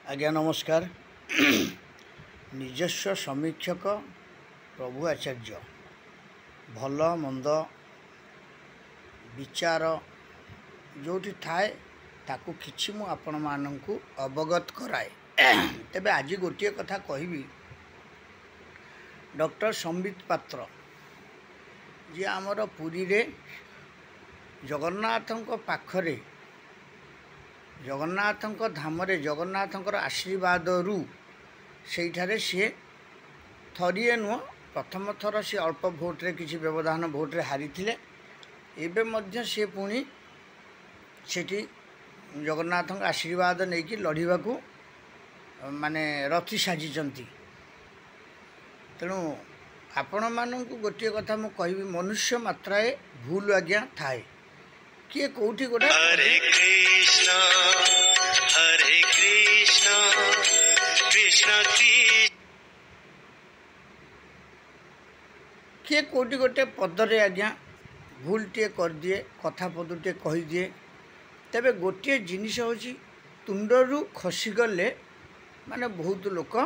आज्ञा नमस्कार। निजस्व समीक्षक प्रभु आचार्य भल मंद विचार जोटी थाए ताकू किछि मु आपण माननकु अवगत कराए। तेबे आज गोटे कथा कहबी। डॉक्टर संबित पात्र जी आमर पुरी रे जगन्नाथंक पाखरे जगन्नाथंक धामरे जगन्नाथंकर आशीर्वाद रु सेठारे सी थरिए नुह प्रथम थर सी अल्प भोट्रे किसी व्यवधान भोट्रे हारी थिले। एबे मध्य सी पुणी सेठी जगन्नाथंक आशीर्वाद नहीं कि लड़िबा को माने रथी साजिचंती। तेणु आपण मानू गोटे कथा मु कहबी, मनुष्य मात्राए भूल आज्ञा थाए। किए कोठी गोटे हरे कृष्ण कृष्ण किए कोटी गोटे पदरे आज्ञा भूल टे कर दिए, कथा पद टे कही दिए। तेबे गोटे जिनिस होची तुंडरू खसीगले माने बहुत लोक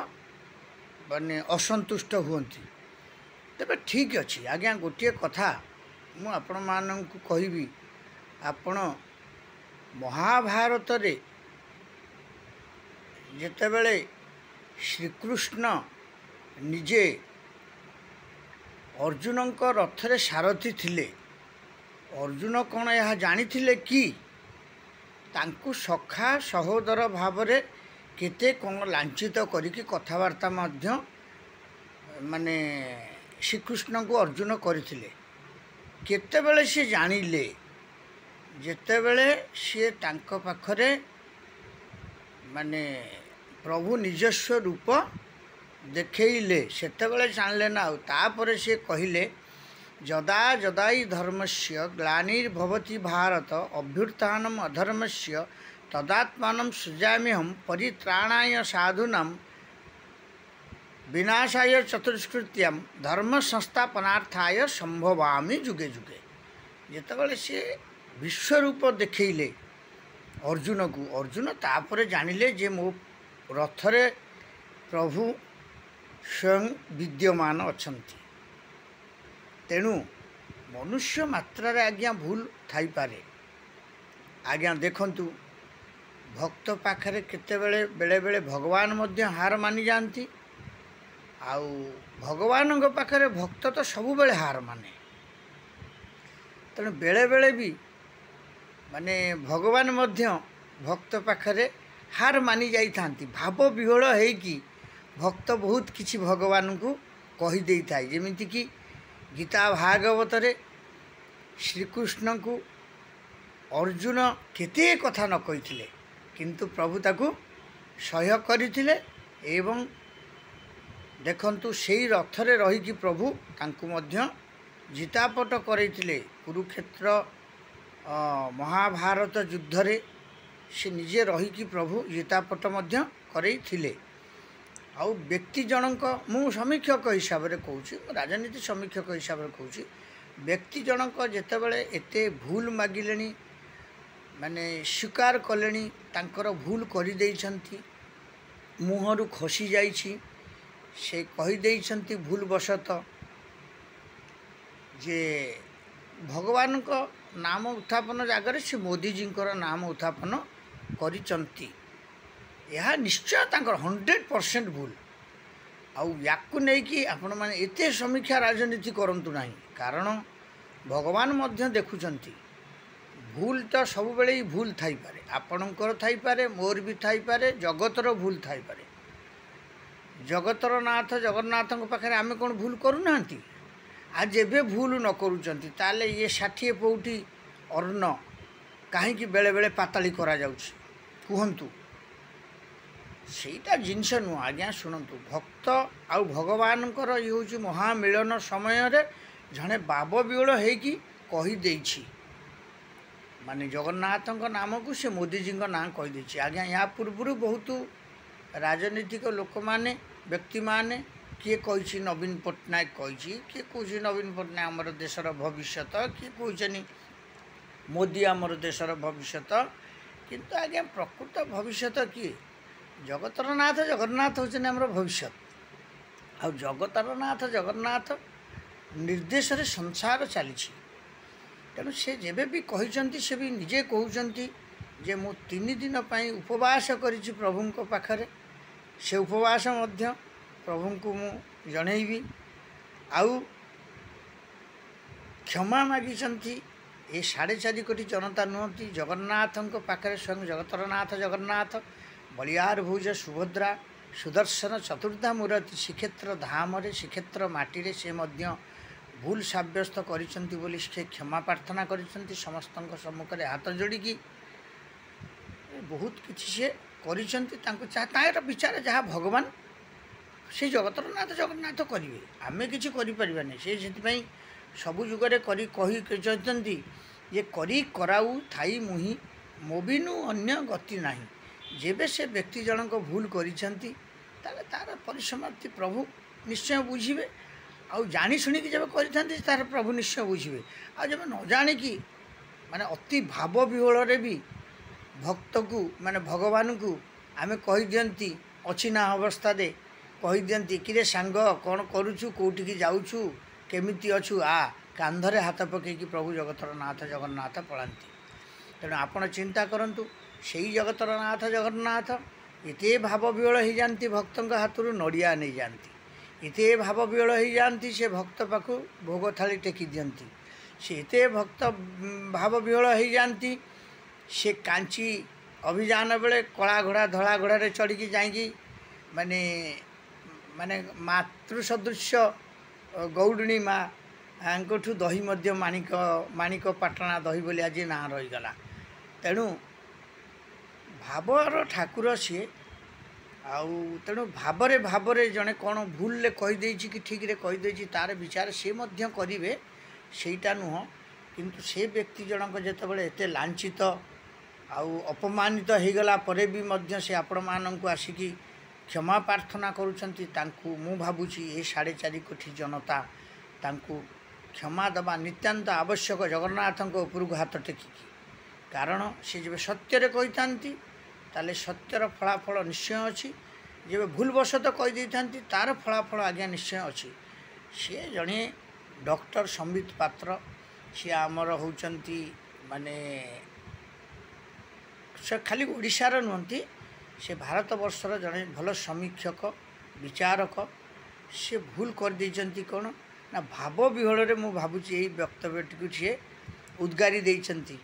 माने असंतुष्ट हुअंती। तेबे ठीक अच्छी आज्ञा गोटे कथा मु आपण माननकु कहबी। आपण महाभारत रे जेतेबेले श्रीकृष्ण निजे अर्जुन को रथरे सारथी थिले, अर्जुन कौन यह जानी थिले कि तांकु सखा सहोदर भावरे केते कौन लांछित करिकी कथबार्ता मध्य माने श्रीकृष्ण को अर्जुन करथिले। केतेबेले से जानिले जेतेबेले सी तांक पाखरे माने प्रभु निजस्व रूप देखैले सेतेबेले जानले ना। तापरे से कहिले जदा जदाई धर्मस्य ग्लानिर्भवति भारत अभ्युत्थानम अधर्मस्य तदात्मानं सृजाम्यहं परित्राणाय साधूनां विनाशाय चतुष्कृत्यं धर्म संस्थापनार्थाय संभवामि जुगे जुगे। जेतेबेले से विश्वरूप देखैले अर्जुन को, अर्जुन तापरे जानिले जे मो रथरे प्रभु स्वयं विद्यमान अछंती। तेणु मनुष्य मात्रा रे आज्ञा भूल थाई पारे। आज्ञा देखंतु भक्त पाखरे केतेबेले बेले बेले भगवान मध्य हार मानि जानती। आउ भगवान पाखरे भक्त तो सबु बेले हार माने। तेणु बेले बेले भी माने भगवान मध्य भक्त पाखरे हार मानि जाई थांती। भाव विहल है कि भक्त बहुत किछि भगवान को कही दे थाए। जेमिति कि गीता भागवत रे श्रीकृष्ण को अर्जुन केते कथा न कहिथिले, किंतु प्रभु ताकू सह्य करिथिले। एवं देखंतु सेई रथरे रही कि प्रभु तांकू मध्य जितापट करैथिले। कुरुक्षेत्र महाभारत युद्ध रे से निजे रही कि प्रभु जितापट मध्य करैथिले। आउ व्यक्ति जनक मु समीक्षक हिसाब रे कहूँ, राजनीति समीक्षक हिसाब रे कहूँ, व्यक्ति जनक जेतेबेले एते भूल मागिलेनी माने स्वीकार कलेनी तांकर भूल करि देइछंती, मुहरु खसी जाइछि, से कहि देइछंती भूल वशत जे भगवान को नाम उत्थापन जगह से मोदी जी नाम उत्थापन करिचंती। यह निश्चय तांकर 100% भूल। आउ याकु नहीं कि आपण माने एते समीक्षा राजनीति करंतु नाही, कारण भगवान मध्य देखुचंती। भूल तो सब बेले ही भूल थाई पारे, आपणकर थाई पारे, मोर भी थाई पारे, जगतर भूल थाई पारे। जगतर नाथ जगन्नाथंक पाखरे आमे कोन भूल करू नांती। आज एबे भूल न करूचंती ताले ये 60 पौटी अर्ण काहे कि बेले बेले पाताली करा जाउछि कुहंतु। सेटा जिनस नु आज्ञा शुणु। भक्त आउ भगवानकर ये हूँ महामिलन समय रे जड़े बाब बिहल है कि कही देछि, माने जगन्नाथंक नाम को से मोदी जी ना कही देछि। आज्ञा या पूर्व बहुत राजनीतिक लोक माने व्यक्ति माने किए कही नवीन पट्टनायक कही, किए कह नवीन पट्टनायक आमर देशर भविष्यत, किए कहनी मोदी आमर देशर भविष्यत। किंतु आज्ञा प्रकृत भविष्यत किए ଜଗତର ନାଥ ଜଗନ୍ନାଥ ହେଉଛନ୍ତି ଆମର ଭବିଷ୍ୟତ। ଆଉ ଜଗତର ନାଥ ଜଗନ୍ନାଥ ନିର୍ଦ୍ଦେଶରେ ସଂସାର ଚାଲିଛି। ତେଣୁ ସେ ଯେବେ ବି କହିଛନ୍ତି, ସେ ବି ନିଜେ କହୁଛନ୍ତି ଯେ ମୁଁ 3 ଦିନ ପାଇଁ ଉପବାସ କରିଛି ପ୍ରଭୁଙ୍କ ପାଖରେ। ସେ ଉପବାସ ମଧ୍ୟ ପ୍ରଭୁଙ୍କୁ ମୁଁ ଜଣେଇବି। ଆଉ କ୍ଷମା ମାଗିଛନ୍ତି। ଏ 4.5 କୋଟି ଜନତା ନୁହନ୍ତି, ଜଗନ୍ନାଥଙ୍କ ପାଖରେ ସ୍ୱୟଂ ଜଗତର ନାଥ ଜଗନ୍ନାଥ ବଳିୟାର ଭୁଜ ସୁଭଦ୍ରା ସୁଦର୍ଶନ ଚତୁର୍ଦ୍ଧା ମୂରତି ଶ୍ରୀକ୍ଷେତ୍ର ଧାମରେ ଶ୍ରୀକ୍ଷେତ୍ର ମାଟିରେ ସେ ମଧ୍ୟ ଭୁଲ ସାବ୍ୟସ୍ତ କରିଛନ୍ତି ବୋଲି ସେ କ୍ଷମା ପ୍ରାର୍ଥନା କରିଛନ୍ତି ସମସ୍ତଙ୍କ ସମ୍ମୁଖରେ ହାତ ଯୋଡ଼ିକି। ବହୁତ କିଛି ସିଏ କରିଛନ୍ତି। ତାଙ୍କୁ ତାଙ୍କର ବିଚାର ଯାହା ଭଗବାନ ସେ ଜଗତର ନାଥ ଜଗନ୍ନାଥ କରିବେ, ଆମେ କିଛି କରିପାରିବାନି। ସେ ସେଥିପାଇଁ ସବୁ ଯୁଗରେ କହିଛନ୍ତି ଯେ କରି କରାଉ ଥାଇ ମୁହିଁ ମୋବିନୁ ଅନ୍ୟ ଗତି ନାହିଁ। ଯେବେ ସେ ବ୍ୟକ୍ତି ଜଣଙ୍କ ଭୁଲ କରିଛନ୍ତି ତାହେଲେ ତାର ପରିସମାପ୍ତି ପ୍ରଭୁ ନିଶ୍ଚୟ ବୁଝିବେ। ଆଉ ଜାଣି ଶୁଣିକି ଯେବେ କରିଥାନ୍ତି ତାର ପ୍ରଭୁ ନିଶ୍ଚୟ ବୁଝିବେ। ଆଉ ଯେବେ ନ ଜାଣିକି ମାନେ ଅତି ଭାବ ବିହୋଳରେ ବି ଭକ୍ତକୁ ମାନେ ଭଗବାନଙ୍କୁ ଆମେ କହିଦିଅନ୍ତି ଅଚିହ୍ନା ଅବସ୍ଥାରେ କହିଦିଅନ୍ତି, କିରେ ସାଙ୍ଗ କ'ଣ କରୁଛୁ, କେଉଁଠିକି ଯାଉଛୁ, କେମିତି ଅଛୁ, କାନ୍ଧରେ ହାତ ପକାଇକି ପ୍ରଭୁ ଜଗତର ନାଥ ଜଗନ୍ନାଥ ପଳାନ୍ତି। ତେଣୁ ଆପଣ ଚିନ୍ତା କରନ୍ତୁ, ସେଇ ଜଗତର ନାଥ ଜଗନ୍ନାଥ ଏତେ ଭାବ ବିହଳ ହେଇଯାଆନ୍ତି, ଭକ୍ତଙ୍କ ହାତରୁ ନଡ଼ିଆ ନେଇଯାଆନ୍ତି। ଏତେ ଭାବ ବିହଳ ହେଇଯାଆନ୍ତି, ସେ ଭକ୍ତ ପାଖକୁ ଭୋଗ ଥାଳି ଟେକି ଦିଅନ୍ତି। ସେ ଏତେ ଭକ୍ତ ଭାବ ବିହଳ ହେଇଯାଆନ୍ତି, ସେ କାଞ୍ଚି ଅଭିଯାନ ବେଳେ କଳା ଘୋଡ଼ା ଧଳା ଘୋଡ଼ାରେ ଚଢ଼ିକି ଯାଇକି ମାନେ ମାତୃ ସଦୃଶ୍ୟ ଗୌଡ଼ୁଣୀ ମା'ଙ୍କଠୁ ଦହି ମଧ୍ୟ ମାଣିକ ପାଟଣା ଦହି ବୋଲି ଆଜି ନାଁ ରହିଗଲା। ତେଣୁ ଭାବର ଠାକୁର ସିଏ। ଆଉ ତେଣୁ ଭାବରେ ଜଣେ କ'ଣ ଭୁଲରେ କହିଦେଇଛି କି ଠିକ୍ରେ କହିଦେଇଛି ତାର ବିଚାର ସେ ମଧ୍ୟ କରିବେ, ସେଇଟା ନୁହଁ। କିନ୍ତୁ ସେ ବ୍ୟକ୍ତି ଜଣକ ଯେତେବେଳେ ଏତେ ଲାଞ୍ଛିତ ଆଉ ଅପମାନିତ ହେଇଗଲା ପରେ ବି ମଧ୍ୟ ସେ ଆପଣମାନଙ୍କୁ ଆସିକି କ୍ଷମା ପ୍ରାର୍ଥନା କରୁଛନ୍ତି, ତାଙ୍କୁ ମୁଁ ଭାବୁଛି ଏ 4.5 କୋଟି ଜନତା ତାଙ୍କୁ କ୍ଷମା ଦେବା ନିତ୍ୟାନ୍ତ ଆବଶ୍ୟକ ଜଗନ୍ନାଥଙ୍କ ଉପରକୁ ହାତ ଟେକିକି। କାରଣ ସେ ଯେବେ ସତ୍ୟରେ କହିଥାନ୍ତି ତାହେଲେ ସତ୍ୟର ଫଳାଫଳ ନିଶ୍ଚୟ ଅଛି। ଯେବେ ଭୁଲବଶତଃ କହିଦେଇଥାନ୍ତି ତାର ଫଳାଫଳ ଆଜ୍ଞା ନିଶ୍ଚୟ ଅଛି। ସିଏ ଜଣେ ଡକ୍ଟର ସମ୍ବିତ ପାତ୍ର। ସିଏ ଆମର ହେଉଛନ୍ତି ମାନେ ସେ ଖାଲି ଓଡ଼ିଶାର ନୁହନ୍ତି, ସେ ଭାରତବର୍ଷର ଜଣେ ଭଲ ସମୀକ୍ଷକ ବିଚାରକ। ସେ ଭୁଲ କରିଦେଇଛନ୍ତି କ'ଣ ନା ଭାବ ବିହଳରେ ମୁଁ ଭାବୁଛି ଏଇ ବକ୍ତବ୍ୟଟିକୁ ସିଏ ଉଦ୍ଗାରି ଦେଇଛନ୍ତି।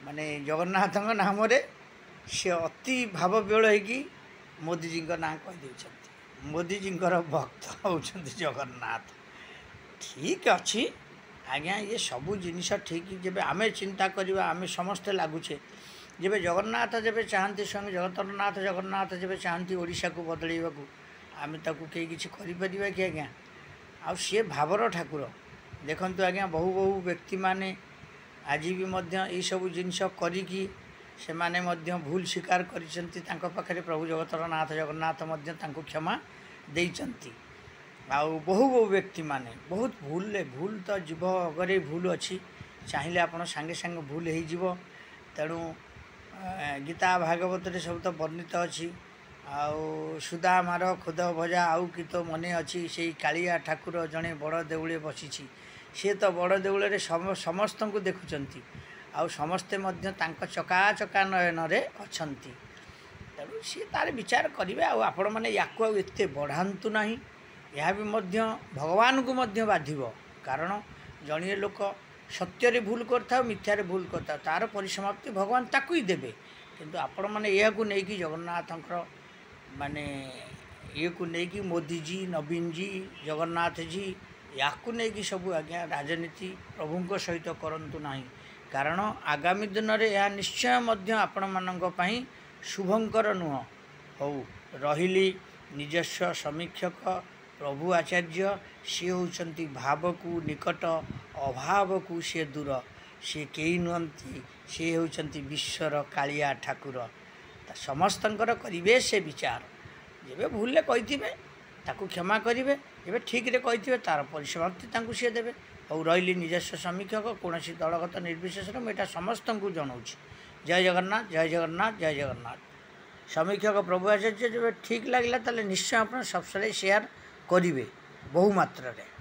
ମାନେ ଜଗନ୍ନାଥଙ୍କ ନାମରେ ସେ ଅତି ଭାବ ବିହଳ ହେଇକି ମୋଦିଜୀଙ୍କ ନାଁ କହିଦେଇଛନ୍ତି। ମୋଦିଜୀଙ୍କର ଭକ୍ତ ହେଉଛନ୍ତି ଜଗନ୍ନାଥ। ଠିକ୍ ଅଛି ଆଜ୍ଞା, ଇଏ ସବୁ ଜିନିଷ ଠିକ୍। ଯେବେ ଆମେ ଚିନ୍ତା କରିବା, ଆମେ ସମସ୍ତେ ଲାଗୁଛେ, ଯେବେ ଜଗନ୍ନାଥ ଯେବେ ଚାହାନ୍ତି, ସ୍ୱୟଂ ଜଗତର ନାଥ ଜଗନ୍ନାଥ ଯେବେ ଚାହାନ୍ତି ଓଡ଼ିଶାକୁ ବଦଳାଇବାକୁ, ଆମେ ତାକୁ କେହି କିଛି କରିପାରିବା କି ଆଜ୍ଞା? ଆଉ ସିଏ ଭାବର ଠାକୁର। ଦେଖନ୍ତୁ ଆଜ୍ଞା, ବହୁ ବ୍ୟକ୍ତିମାନେ ଆଜି ବି ମଧ୍ୟ ଏଇସବୁ ଜିନିଷ କରିକି ସେମାନେ ମଧ୍ୟ ଭୁଲ ସ୍ୱୀକାର କରିଛନ୍ତି। ତାଙ୍କ ପାଖରେ ପ୍ରଭୁ ଜଗତର ନାଥ ଜଗନ୍ନାଥ ମଧ୍ୟ ତାଙ୍କୁ କ୍ଷମା ଦେଇଛନ୍ତି। ଆଉ ବହୁ ବ୍ୟକ୍ତିମାନେ ବହୁତ ଭୁଲ ତ ଜୀବ ଅଗରେ ଭୁଲ ଅଛି, ଚାହିଁଲେ ଆପଣ ସାଙ୍ଗେ ସାଙ୍ଗେ ଭୁଲ ହେଇଯିବ। ତେଣୁ ଗୀତା ଭାଗବତରେ ସବୁ ତ ବର୍ଣ୍ଣିତ ଅଛି। ଆଉ ସୁଦାମାର ଖୁଦ ଭଜା ଆଉ କି ତ ମନେ ଅଛି, ସେଇ କାଳିଆ ଠାକୁର ଜଣେ ବଡ଼ ଦେଉଳେ ବସିଛି। ସିଏ ତ ବଡ଼ ଦେଉଳରେ ସମସ୍ତଙ୍କୁ ଦେଖୁଛନ୍ତି, ଆଉ ସମସ୍ତେ ମଧ୍ୟ ତାଙ୍କ ଚକାଚକା ନୟନରେ ଅଛନ୍ତି। ତେଣୁ ସିଏ ତାର ବିଚାର କରିବେ। ଆଉ ଆପଣମାନେ ୟାକୁ ଆଉ ଏତେ ବଢ଼ାନ୍ତୁ ନାହିଁ। ଏହା ବି ମଧ୍ୟ ଭଗବାନଙ୍କୁ ମଧ୍ୟ ବାଧିବ। କାରଣ ଜଣିଏ ଲୋକ ସତ୍ୟରେ ଭୁଲ କରିଥାଉ, ମିଥ୍ୟାରେ ଭୁଲ କରିଥାଉ, ତାର ପରିସମାପ୍ତି ଭଗବାନ ତାକୁ ହିଁ ଦେବେ। କିନ୍ତୁ ଆପଣମାନେ ଏହାକୁ ନେଇକି ଜଗନ୍ନାଥଙ୍କର ମାନେ ଇଏକୁ ନେଇକି ମୋଦିଜୀ, ନବୀନଜୀ, ଜଗନ୍ନାଥଜୀ ୟାକୁ ନେଇକି ସବୁ ଆଜ୍ଞା ରାଜନୀତି ପ୍ରଭୁଙ୍କ ସହିତ କରନ୍ତୁ ନାହିଁ। କାରଣ ଆଗାମୀ ଦିନରେ ଏହା ନିଶ୍ଚୟ ମଧ୍ୟ ଆପଣମାନଙ୍କ ପାଇଁ ଶୁଭଙ୍କର ନୁହଁ। ହଉ ରହିଲି ନିଜସ୍ୱ ସମୀକ୍ଷକ ପ୍ରଭୁ ଆଚାର୍ଯ୍ୟ। ସିଏ ହେଉଛନ୍ତି ଭାବକୁ ନିକଟ, ଅଭାବକୁ ସିଏ ଦୂର। ସିଏ କେହି ନୁହନ୍ତି, ସିଏ ହେଉଛନ୍ତି ବିଶ୍ୱର କାଳିଆ ଠାକୁର। ସମସ୍ତଙ୍କର କରିବେ ସେ ବିଚାର। ଯେବେ ଭୁଲରେ କହିଥିବେ ତାକୁ କ୍ଷମା କରିବେ, ଯେବେ ଠିକ୍ରେ କହିଥିବେ ତାର ପରିସମାପ୍ତି ତାଙ୍କୁ ସିଏ ଦେବେ। ଆଉ ରହିଲି ନିଜସ୍ୱ ସମୀକ୍ଷକ, କୌଣସି ଦଳଗତ ନିର୍ବିଶେଷରେ ମୁଁ ଏଇଟା ସମସ୍ତଙ୍କୁ ଜଣାଉଛି। ଜୟ ଜଗନ୍ନାଥ, ଜୟ ଜଗନ୍ନାଥ, ଜୟ ଜଗନ୍ନାଥ। ସମୀକ୍ଷକ ପ୍ରଭୁ ଆଚାର୍ଯ୍ୟ ଯେବେ ଠିକ୍ ଲାଗିଲା ତାହେଲେ ନିଶ୍ଚୟ ଆପଣ ସବସ୍କ୍ରାଇବ୍ ସେୟାର କରିବେ ବହୁ ମାତ୍ରାରେ।